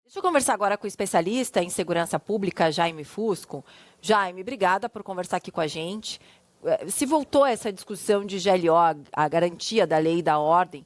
Deixa eu conversar agora com o especialista em segurança pública, Jaime Fusco. Jaime, obrigada por conversar aqui com a gente. Se voltou essa discussão de GLO, a garantia da lei e da ordem,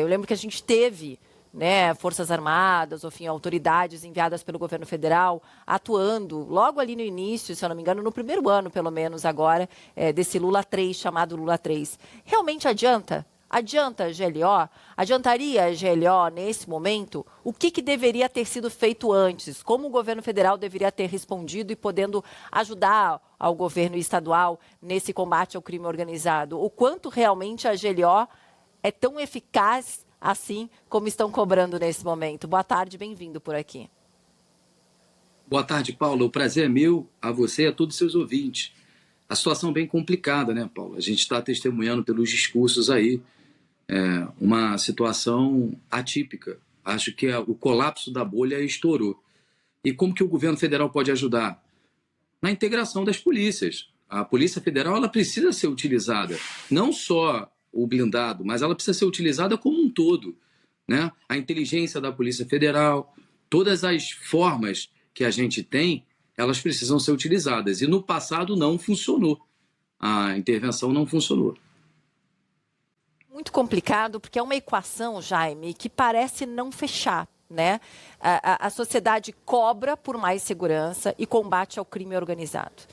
eu lembro que a gente teve, né, Forças Armadas, ou enfim, autoridades enviadas pelo governo federal atuando logo ali no início, se eu não me engano, no primeiro ano, pelo menos agora, desse Lula 3, chamado Lula 3. Realmente adianta? Adianta a GLO? Adiantaria a GLO nesse momento? O que deveria ter sido feito antes? Como o governo federal deveria ter respondido e podendo ajudar ao governo estadual nesse combate ao crime organizado? O quanto realmente a GLO é tão eficaz assim como estão cobrando nesse momento? Boa tarde, bem-vindo por aqui. Boa tarde, Paulo. O prazer é meu, a você e a todos os seus ouvintes. A situação é bem complicada, né, Paulo? A gente está testemunhando pelos discursos aí uma situação atípica. Acho que o colapso da bolha estourou. E como que o governo federal pode ajudar? Na integração das polícias. A Polícia Federal ela precisa ser utilizada, não só o blindado, mas ela precisa ser utilizada como um todo, né? A inteligência da Polícia Federal, todas as formas que a gente tem, elas precisam ser utilizadas. E no passado não funcionou. A intervenção não funcionou. Muito complicado, porque é uma equação, Jaime, que parece não fechar, né? A sociedade cobra por mais segurança e combate ao crime organizado.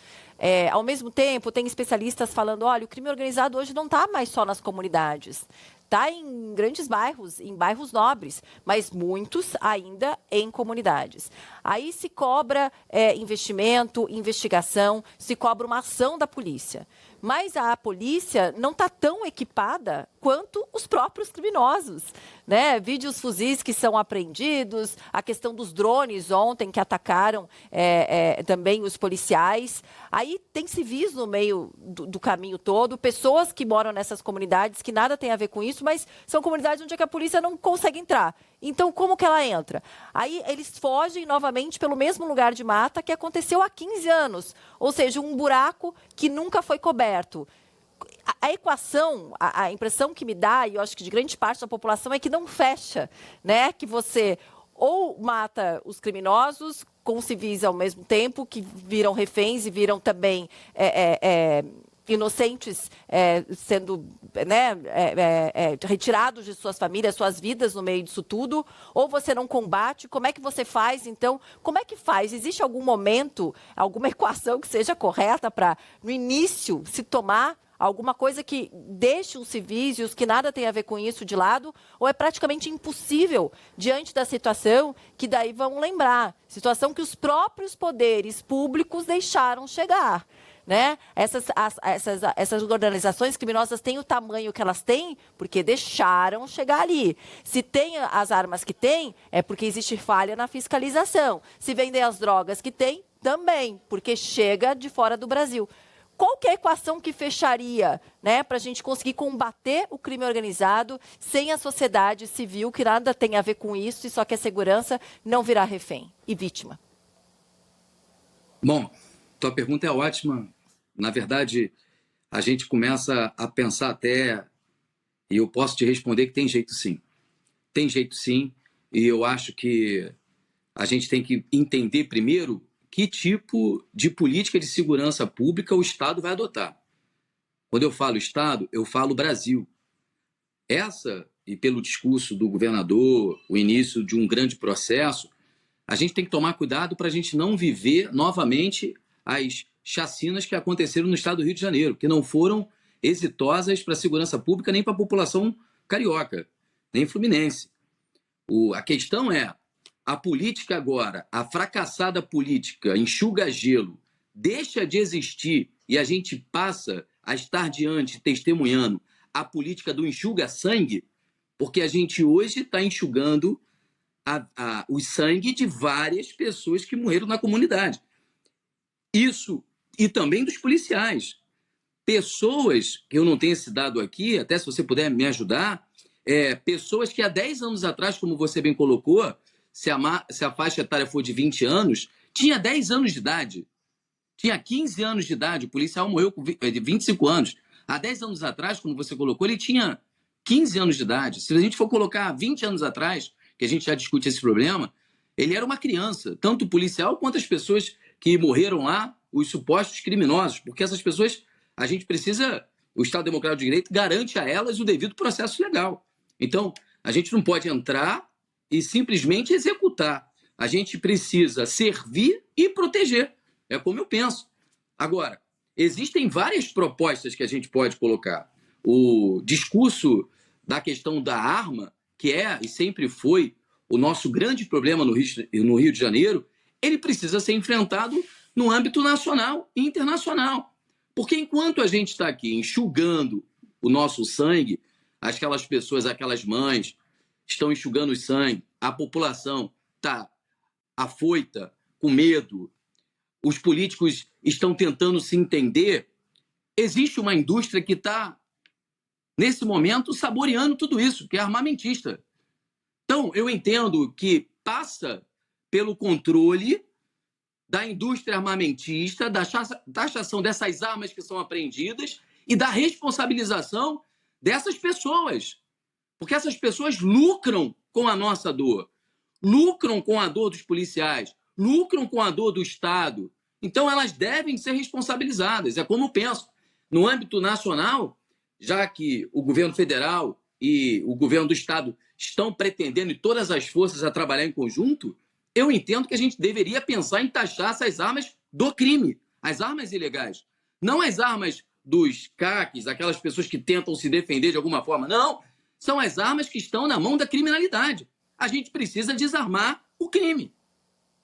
Ao mesmo tempo, tem especialistas falando, olha, o crime organizado hoje não está mais só nas comunidades. Está em grandes bairros, em bairros nobres, mas muitos ainda em comunidades. Aí se cobra investimento, investigação, se cobra uma ação da polícia. Mas a polícia não está tão equipada quanto os próprios criminosos, né? Vide os fuzis que são apreendidos, a questão dos drones ontem que atacaram também os policiais. Aí tem civis no meio do caminho todo, pessoas que moram nessas comunidades que nada tem a ver com isso, mas são comunidades onde a polícia não consegue entrar. Então, como que ela entra? Aí eles fogem novamente pelo mesmo lugar de mata que aconteceu há 15 anos, ou seja, um buraco que nunca foi coberto. A equação, a impressão que me dá, e eu acho que de grande parte da população, é que não fecha, né? Que você ou mata os criminosos com civis ao mesmo tempo, que viram reféns e viram também inocentes sendo retirados de suas famílias, suas vidas no meio disso tudo, ou você não combate, como é que você faz, então? Como é que faz? Existe algum momento, alguma equação que seja correta para, no início, se tomar alguma coisa que deixe os civis e os que nada tem a ver com isso de lado, ou é praticamente impossível diante da situação que daí vão lembrar, situação que os próprios poderes públicos deixaram chegar, né? Essas organizações criminosas têm o tamanho que elas têm porque deixaram chegar ali. Se tem as armas que tem, é porque existe falha na fiscalização. Se vendem as drogas que tem, também, porque chega de fora do Brasil. Qual que é a equação que fecharia, né, para a gente conseguir combater o crime organizado sem a sociedade civil, que nada tem a ver com isso e só quer segurança, não virar refém e vítima? Bom, tua pergunta é ótima. Na verdade, a gente começa a pensar até, e eu posso te responder que tem jeito sim. Tem jeito sim, e eu acho que a gente tem que entender primeiro que tipo de política de segurança pública o Estado vai adotar. Quando eu falo Estado, eu falo Brasil. E pelo discurso do governador, o início de um grande processo, a gente tem que tomar cuidado para a gente não viver novamente as chacinas que aconteceram no estado do Rio de Janeiro, que não foram exitosas para a segurança pública nem para a população carioca, nem fluminense. A questão é, a política agora, a fracassada política enxuga-gelo, deixa de existir e a gente passa a estar diante, testemunhando, a política do enxuga-sangue, porque a gente hoje está enxugando o sangue de várias pessoas que morreram na comunidade. Isso, e também dos policiais. Pessoas, que eu não tenho esse dado aqui, até se você puder me ajudar, pessoas que há 10 anos atrás, como você bem colocou, se a faixa etária for de 20 anos, tinha 10 anos de idade, tinha 15 anos de idade, o policial morreu com 25 anos. Há 10 anos atrás, como você colocou, ele tinha 15 anos de idade. Se a gente for colocar 20 anos atrás, que a gente já discute esse problema, Ele era uma criança, tanto o policial quanto as pessoas que morreram lá, os supostos criminosos, porque essas pessoas, a gente precisa, o Estado Democrático de Direito garante a elas o devido processo legal. Então, a gente não pode entrar e simplesmente executar. A gente precisa servir e proteger. É como eu penso. Agora, existem várias propostas que a gente pode colocar. O discurso da questão da arma, que é e sempre foi o nosso grande problema no Rio de Janeiro, ele precisa ser enfrentado no âmbito nacional e internacional. Porque enquanto a gente está aqui enxugando o nosso sangue, aquelas pessoas, aquelas mães estão enxugando o sangue, a população está afoita, com medo, os políticos estão tentando se entender, existe uma indústria que está, nesse momento, saboreando tudo isso, que é armamentista. Então, eu entendo que passa pelo controle da indústria armamentista, da taxação dessas armas que são apreendidas e da responsabilização dessas pessoas. Porque essas pessoas lucram com a nossa dor, lucram com a dor dos policiais, lucram com a dor do Estado. Então, elas devem ser responsabilizadas. É como eu penso. No âmbito nacional, já que o governo federal e o governo do Estado estão pretendendo, e todas as forças, a trabalhar em conjunto, eu entendo que a gente deveria pensar em taxar essas armas do crime, as armas ilegais. Não as armas dos CACs, aquelas pessoas que tentam se defender de alguma forma. Não, são as armas que estão na mão da criminalidade. A gente precisa desarmar o crime.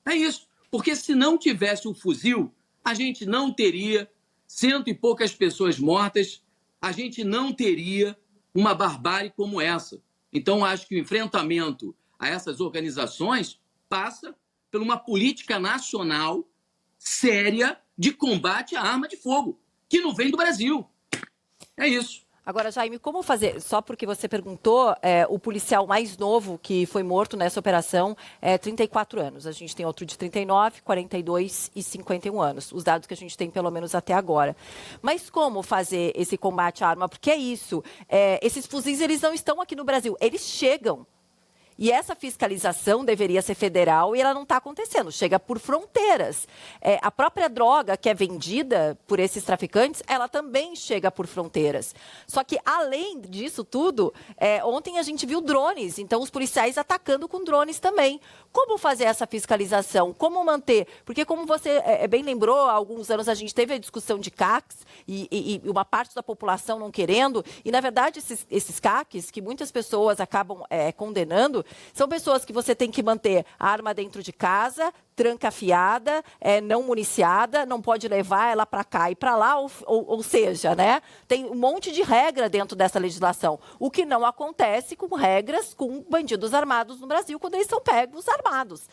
É isso. Porque se não tivesse o fuzil, a gente não teria 100 e poucas pessoas mortas, a gente não teria uma barbárie como essa. Então, acho que o enfrentamento a essas organizações passa por uma política nacional séria de combate à arma de fogo, que não vem do Brasil. É isso. Agora, Jaime, como fazer? Só porque você perguntou, o policial mais novo que foi morto nessa operação é 34 anos. A gente tem outro de 39, 42 e 51 anos. Os dados que a gente tem, pelo menos até agora. Mas como fazer esse combate à arma? Porque é isso. Esses fuzis, eles não estão aqui no Brasil. Eles chegam. E essa fiscalização deveria ser federal e ela não está acontecendo, chega por fronteiras. A própria droga que é vendida por esses traficantes, ela também chega por fronteiras. Só que, além disso tudo, ontem a gente viu drones, então os policiais atacando com drones também. Como fazer essa fiscalização? Como manter? Porque, como você bem lembrou, há alguns anos a gente teve a discussão de CACs e uma parte da população não querendo, e, na verdade, esses CACs, que muitas pessoas acabam condenando, são pessoas que você tem que manter a arma dentro de casa, trancafiada, não municiada, não pode levar ela para cá e para lá, ou seja, né, tem um monte de regra dentro dessa legislação, o que não acontece com regras com bandidos armados no Brasil, quando eles são pegos armados,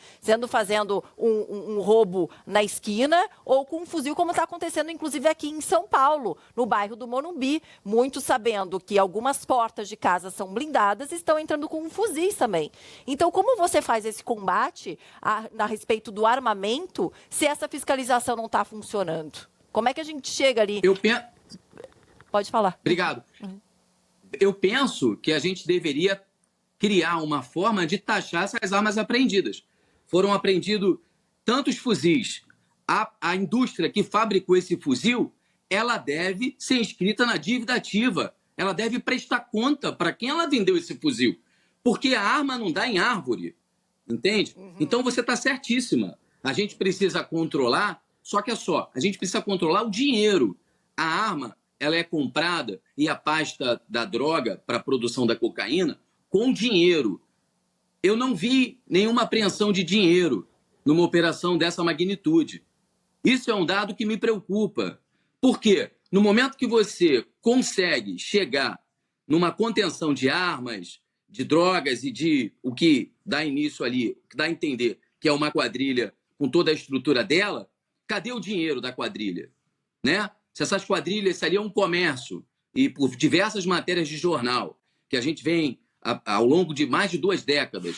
fazendo um roubo na esquina ou com um fuzil, como está acontecendo, inclusive, aqui em São Paulo, no bairro do Morumbi, muitos sabendo que algumas portas de casa são blindadas, estão entrando com fuzis também. Então, como você faz esse combate a respeito do armamento se essa fiscalização não está funcionando? Como é que a gente chega ali? Pode falar. Obrigado. Eu penso que a gente deveria criar uma forma de taxar essas armas apreendidas. Foram apreendidos tantos fuzis. A indústria que fabricou esse fuzil, ela deve ser inscrita na dívida ativa. Ela deve prestar conta para quem ela vendeu esse fuzil. Porque a arma não dá em árvore. Entende? Então você está certíssima. A gente precisa controlar, só que a gente precisa controlar o dinheiro. A arma, ela é comprada e a pasta da droga para a produção da cocaína com dinheiro. Eu não vi nenhuma apreensão de dinheiro numa operação dessa magnitude. Isso é um dado que me preocupa. Por quê? No momento que você consegue chegar numa contenção de armas, de drogas e de o que dá início ali, o que dá a entender que é uma quadrilha com toda a estrutura dela, cadê o dinheiro da quadrilha? Né? Se essas quadrilhas, se ali é um comércio, e por diversas matérias de jornal, que a gente vem ao longo de mais de 2 décadas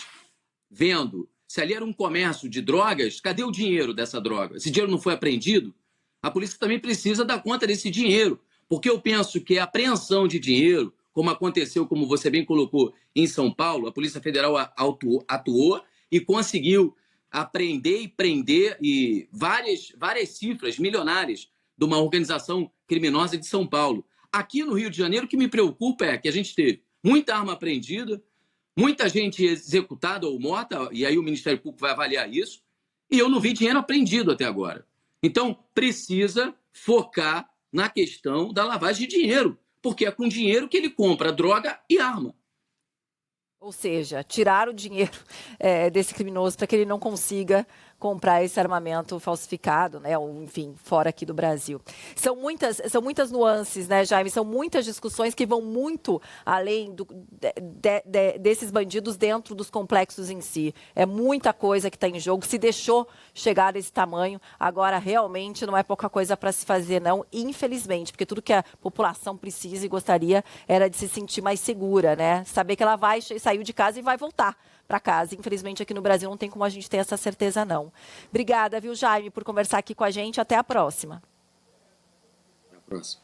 vendo, se ali era um comércio de drogas, cadê o dinheiro dessa droga? Esse dinheiro não foi apreendido? A polícia também precisa dar conta desse dinheiro, porque eu penso que a apreensão de dinheiro, como aconteceu, como você bem colocou, em São Paulo, a Polícia Federal atuou e conseguiu apreender e prender e várias cifras milionárias de uma organização criminosa de São Paulo. Aqui no Rio de Janeiro, o que me preocupa é que a gente teve muita arma apreendida, muita gente executada ou morta, e aí o Ministério Público vai avaliar isso, e eu não vi dinheiro apreendido até agora. Então, precisa focar na questão da lavagem de dinheiro, porque é com dinheiro que ele compra droga e arma. Ou seja, tirar o dinheiro desse criminoso para que ele não consiga comprar esse armamento falsificado, né? Ou, enfim, fora aqui do Brasil. São muitas nuances, né, Jaime? São muitas discussões que vão muito além desses bandidos dentro dos complexos em si. É muita coisa que está em jogo. Se deixou chegar a esse tamanho, agora realmente não é pouca coisa para se fazer, não, infelizmente, porque tudo que a população precisa e gostaria era de se sentir mais segura, né? Saber que ela vai sair de casa e vai voltar para casa. Infelizmente, aqui no Brasil não tem como a gente ter essa certeza, não. Obrigada, viu, Jaime, por conversar aqui com a gente. Até a próxima. Até a próxima.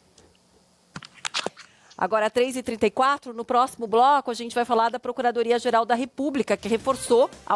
Agora, 3h34, no próximo bloco, a gente vai falar da Procuradoria-Geral da República, que reforçou a